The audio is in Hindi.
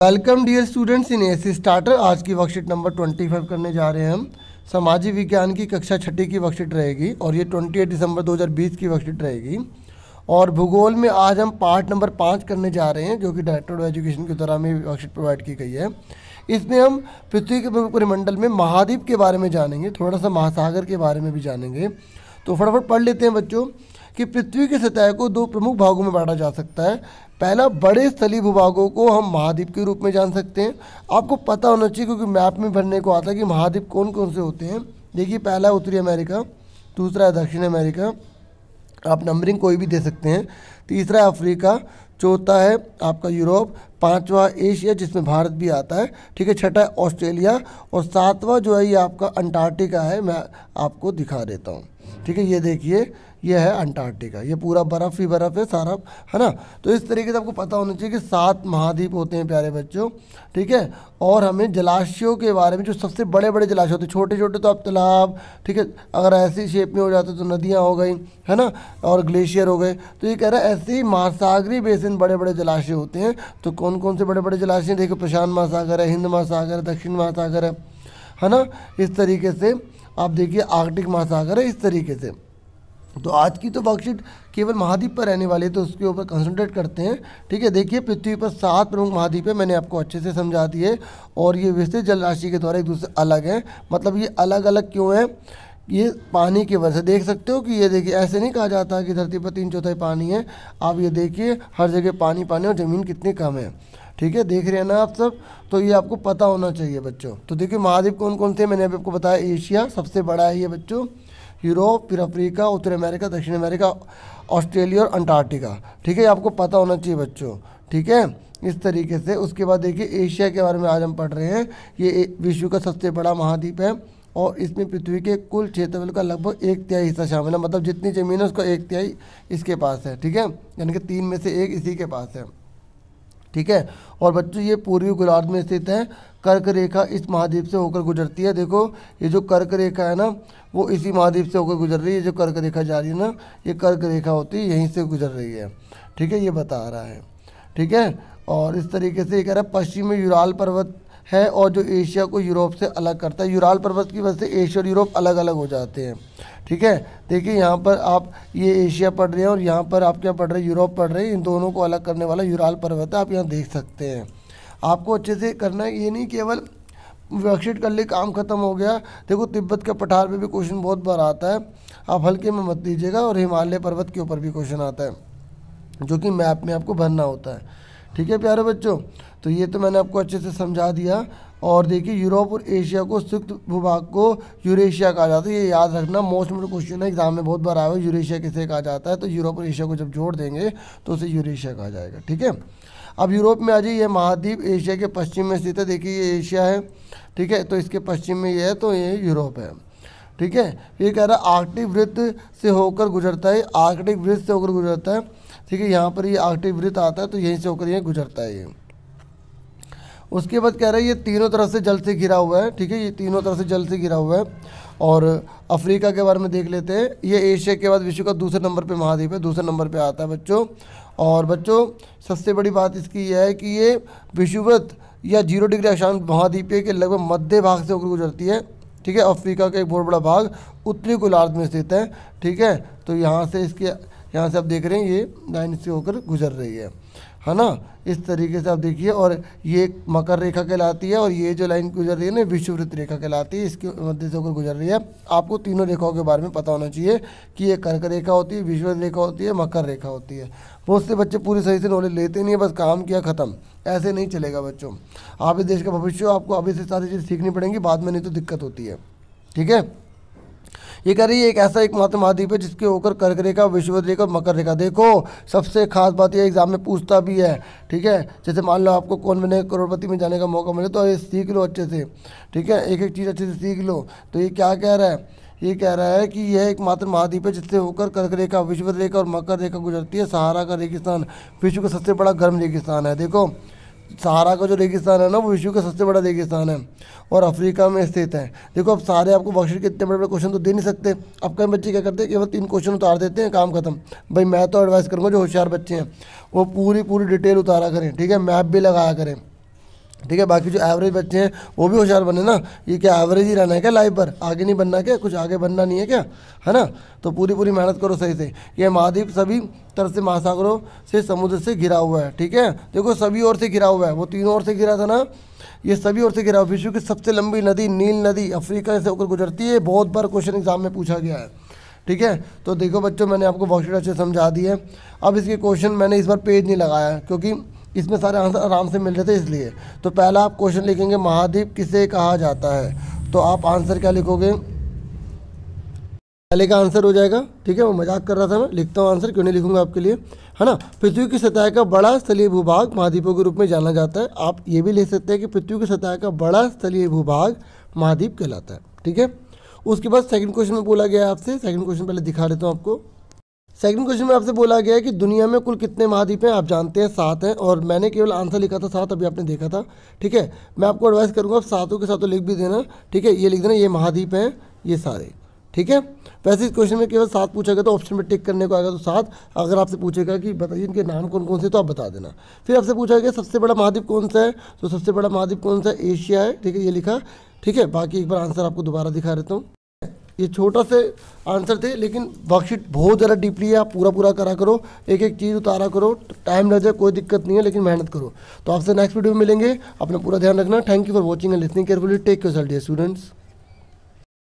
Welcome dear students in AC starter. आज की वर्कशीट नंबर 25 करने जा रहे हैं हम। सामाजिक विज्ञान की कक्षा छठी की वर्कशीट रहेगी और ये 28 दिसंबर 2020 की वर्कशीट रहेगी। और भूगोल में आज हम पार्ट नंबर 5 करने जा रहे हैं, जो कि डायरेक्टर ऑफ एजुकेशन के द्वारा हमें वर्कशीट प्रोवाइड की गई है। इसमें हम पृथ्वी के परिमंडल में महाद्वीप के बारे में जानेंगे, थोड़ा सा महासागर के बारे में भी जानेंगे। तो फटाफट पढ़ लेते हैं बच्चों कि पृथ्वी की सतह को दो प्रमुख भागों में बांटा जा सकता है। पहला, बड़े स्थलीय भूभागों को हम महाद्वीप के रूप में जान सकते हैं। आपको पता होना चाहिए क्योंकि मैप में भरने को आता है कि महाद्वीप कौन कौन से होते हैं। देखिए, पहला है उत्तरी अमेरिका, दूसरा है दक्षिण अमेरिका, आप नंबरिंग कोई भी दे सकते हैं। तीसरा है अफ्रीका, चौथा है आपका यूरोप, पांचवा एशिया जिसमें भारत भी आता है, ठीक है। छठा है ऑस्ट्रेलिया और सातवां जो है ये आपका अंटार्कटिका है। मैं आपको दिखा देता हूँ, ठीक है। ये देखिए, ये है अंटार्कटिका, ये पूरा बर्फ़ ही बर्फ़ है सारा, है ना। तो इस तरीके से आपको पता होना चाहिए कि 7 महाद्वीप होते हैं प्यारे बच्चों, ठीक है। और हमें जलाशयों के बारे में, जो सबसे बड़े बड़े जलाशय होते हैं, छोटे छोटे तो आप तालाब, ठीक है, अगर ऐसी शेप में हो जाते तो नदियाँ हो गई, है ना, और ग्लेशियर हो गए। तो ये कह रहा है ऐसे ही महासागरीय बेसिन बड़े बड़े जलाशय होते हैं। तो कौन कौन से बड़े बड़े जलाशय? देखो, प्रशांत महासागर है, हिंद महासागर है, दक्षिण महासागर है ना। इस तरीके से आप देखिए आर्कटिक महासागर है, इस तरीके से। तो आज की तो वर्कशीट केवल महाद्वीप पर रहने वाली है, तो उसके ऊपर कंसंट्रेट करते हैं, ठीक है। देखिए, पृथ्वी पर 7 प्रमुख महाद्वीप है, मैंने आपको अच्छे से समझा दिए। और ये विस्तृत जल राशि के द्वारा एक दूसरे अलग हैं। मतलब ये अलग अलग क्यों है? ये पानी की वजह से। देख सकते हो कि ये देखिए, ऐसे नहीं कहा जाता कि धरती पर 3/4 पानी है। आप ये देखिए, हर जगह पानी पानी और ज़मीन कितनी कम है, ठीक है। देख रहे हैं ना आप सब? तो ये आपको पता होना चाहिए बच्चों। तो देखिए, महाद्वीप कौन कौन से मैंने अभी आपको बताया। एशिया सबसे बड़ा है ये बच्चों, यूरोप, फिर अफ्रीका, उत्तर अमेरिका, दक्षिण अमेरिका, ऑस्ट्रेलिया और अंटार्कटिका, ठीक है। आपको पता होना चाहिए बच्चों, ठीक है। इस तरीके से उसके बाद देखिए, एशिया के बारे में आज हम पढ़ रहे हैं। ये विश्व का सबसे बड़ा महाद्वीप है और इसमें पृथ्वी के कुल क्षेत्रफल का लगभग 1/3 हिस्सा शामिल है। मतलब जितनी ज़मीन है उसका 1/3 इसके पास है, ठीक है। यानी कि 3 में से 1 इसी के पास है, ठीक है। और बच्चों, ये पूर्वी गोलार्ध में स्थित है। कर्क रेखा इस महाद्वीप से होकर गुजरती है। देखो, ये जो कर्क रेखा है ना, वो इसी महाद्वीप से होकर गुजर रही है। जो कर्क रेखा जा रही है ना, ये कर्क रेखा होती है, यहीं से गुजर रही है, ठीक है। ये बता रहा है, ठीक है। और इस तरीके से ये कह रहा है पश्चिम में यूराल पर्वत है और जो एशिया को यूरोप से अलग करता है। यूराल पर्वत की वजह से एशिया और यूरोप अलग अलग हो जाते हैं, ठीक है। देखिए, यहाँ पर आप ये एशिया पढ़ रहे हैं और यहाँ पर आप क्या पढ़ रहे हैं? यूरोप पढ़ रहे हैं। इन दोनों को अलग करने वाला यूराल पर्वत है, आप यहाँ देख सकते हैं। आपको अच्छे से करना है, ये नहीं केवल वर्कशीट कर ले काम खत्म हो गया। देखो, तिब्बत का पठार पे भी क्वेश्चन बहुत बार आता है, आप हल्के में मत लीजिएगा। और हिमालय पर्वत के ऊपर भी क्वेश्चन आता है, जो कि मैप में आपको भरना होता है, ठीक है प्यारे बच्चों। तो ये तो मैंने आपको अच्छे से समझा दिया। और देखिए, यूरोप और एशिया को संयुक्त भूभाग को यूरेशिया कहा जाता है। ये याद रखना, मोस्ट इम्पोर्टेंट क्वेश्चन है, एग्जाम में बहुत बार आया है। यूरेशिया किसे कहा जाता है? तो यूरोप और एशिया को जब जोड़ देंगे तो उसे यूरेशिया कहा जाएगा, ठीक है। अब यूरोप में आ जाइए, महाद्वीप एशिया के पश्चिम में स्थित है। देखिए, ये एशिया है, ठीक है, तो इसके पश्चिम में ये है, तो ये यूरोप है, ठीक है। ये कह रहा है आर्कटिक वृत्त से होकर गुजरता है। आर्कटिक वृत्त से होकर गुजरता है, ठीक है। यहाँ पर ये आर्कटिक वृत्त आता है, तो यहीं से होकर ये गुजरता है ये। उसके बाद कह रहा है ये तीनों तरफ से जल से घिरा हुआ है, ठीक है। ये तीनों तरफ से जल से घिरा हुआ है। और अफ्रीका के बारे में देख लेते हैं। ये एशिया के बाद विश्व का दूसरे नंबर पे महाद्वीप है, दूसरे नंबर पे आता है बच्चों। और बच्चों, सबसे बड़ी बात इसकी यह है कि ये विषुववृत्त या 0 डिग्री अक्षांश महाद्वीपीय के लगभग मध्य भाग से होकर गुजरती है, ठीक है। अफ्रीका का एक बहुत बड़ा भाग उत्तरी गोलार्ध में स्थित है, ठीक है। तो यहाँ से यहाँ से आप देख रहे हैं ये लाइन से होकर गुजर रही है ना। इस तरीके से आप देखिए, और ये मकर रेखा कहलाती है और ये जो लाइन गुजर रही है ना, विषुववृत्त रेखा कहलाती है। इसके मध्य से होकर गुजर रही है। आपको तीनों रेखाओं के बारे में पता होना चाहिए कि ये कर्क रेखा होती है, विषुववृत्त रेखा होती है, मकर रेखा होती है। बहुत से बच्चे पूरी सही से नॉलेज लेते नहीं है, बस काम किया ख़त्म। ऐसे नहीं चलेगा बच्चों। आप इस देश का भविष्य हो, आपको अभी से सारी चीज़ सीखनी पड़ेंगी, बाद में नहीं तो दिक्कत होती है, ठीक है। ये कह रही है एक ऐसा एकमात्र महाद्वीप है जिसके होकर कर्क रेखा, विषुववृत्त रेखा और मकर रेखा। देखो, सबसे खास बात यह एग्जाम में पूछता भी है, ठीक है। जैसे मान लो आपको कौन बने करोड़पति में जाने का मौका मिले, तो ये सीख लो अच्छे से, ठीक है। एक एक चीज़ अच्छे से सीख लो। तो ये क्या कह रहा है? ये कह रहा है कि यह एकमात्र महाद्वीप है जिससे होकर कर्क रेखा, विषुववृत्त रेखा और मकर रेखा गुजरती है। सहारा का रेगिस्तान विश्व का सबसे बड़ा गर्म रेगिस्तान है। देखो, सहारा का जो रेगिस्तान है ना, वो विश्व का सबसे बड़ा रेगिस्तान है और अफ्रीका में स्थित है। देखो, अब सारे आपको वर्कशीट के इतने बड़े बड़े क्वेश्चन तो दे नहीं सकते। अब कई बच्चे क्या करते हैं, केवल 3 क्वेश्चन उतार देते हैं, काम खत्म। भाई, मैं तो एडवाइस करूँगा जो होशियार बच्चे हैं वो पूरी डिटेल उतारा करें, ठीक है। मैप भी लगाया करें, ठीक है। बाकी जो एवरेज बच्चे हैं वो भी होशियार बने ना, ये क्या एवरेज ही रहना है क्या लाइफ पर, आगे नहीं बनना क्या, कुछ आगे बनना नहीं है क्या, है ना। तो पूरी पूरी मेहनत करो सही से। ये महाद्वीप सभी तरफ से महासागरों से समुद्र से घिरा हुआ है, ठीक है। देखो सभी ओर से घिरा हुआ है, वो तीनों ओर से घिरा था ना, ये सभी ओर से घिरा हुआ। विश्व की सबसे लंबी नदी नील नदी अफ्रीका से होकर गुजरती है, बहुत बार क्वेश्चन एग्जाम में पूछा गया है, ठीक है। तो देखो बच्चों, मैंने आपको वर्कशीट अच्छे समझा दी है। अब इसके क्वेश्चन मैंने इस बार पेज नहीं लगाया है, क्योंकि इसमें सारे आंसर आराम से मिल रहे थे इसलिए। तो पहला आप क्वेश्चन लिखेंगे महाद्वीप किसे कहा जाता है, तो आप आंसर क्या लिखोगे, पहले का आंसर हो जाएगा, ठीक है। वो मजाक कर रहा था, मैं लिखता हूँ आंसर, क्यों नहीं लिखूंगा आपके लिए, है ना। पृथ्वी की सतह का बड़ा स्थलीय भूभाग महाद्वीपों के रूप में जाना जाता है। आप ये भी लिख सकते हैं कि पृथ्वी की सतह का बड़ा स्थलीय भूभाग महाद्वीप कहलाता है, ठीक है। उसके बाद सेकंड क्वेश्चन में बोला गया है आपसे, सेकंड क्वेश्चन पहले दिखा देता हूँ आपको। सेकंड क्वेश्चन में आपसे बोला गया है कि दुनिया में कुल कितने महाद्वीप हैं, आप जानते हैं 7 हैं, और मैंने केवल आंसर लिखा था 7, अभी आपने देखा था, ठीक है। मैं आपको एडवाइस करूँगा आप सातों के सातों लिख भी देना, ठीक है। ये लिख देना ये महाद्वीप हैं ये सारे, ठीक है। वैसे इस क्वेश्चन में केवल 7 पूछा गया तो ऑप्शन में टिक करने को आएगा तो 7। अगर आपसे पूछेगा कि बताइए इनके नाम कौन कौन से, तो आप बता देना। फिर आपसे पूछा गया सबसे बड़ा महाद्वीप कौन सा है, तो सबसे बड़ा महाद्वीप कौन सा है, एशिया है, ठीक है, ये लिखा, ठीक है। बाकी एक बार आंसर आपको दोबारा दिखा देता हूँ। ये छोटा से आंसर थे, लेकिन वर्कशीट बहुत ज़्यादा डीपली है, आप पूरा पूरा करा करो, एक एक चीज़ उतारा करो, टाइम लग जाए कोई दिक्कत नहीं है, लेकिन मेहनत करो। तो आपसे नेक्स्ट वीडियो में मिलेंगे, अपना पूरा ध्यान रखना। Thank you for watching and listening carefully, take care dear students.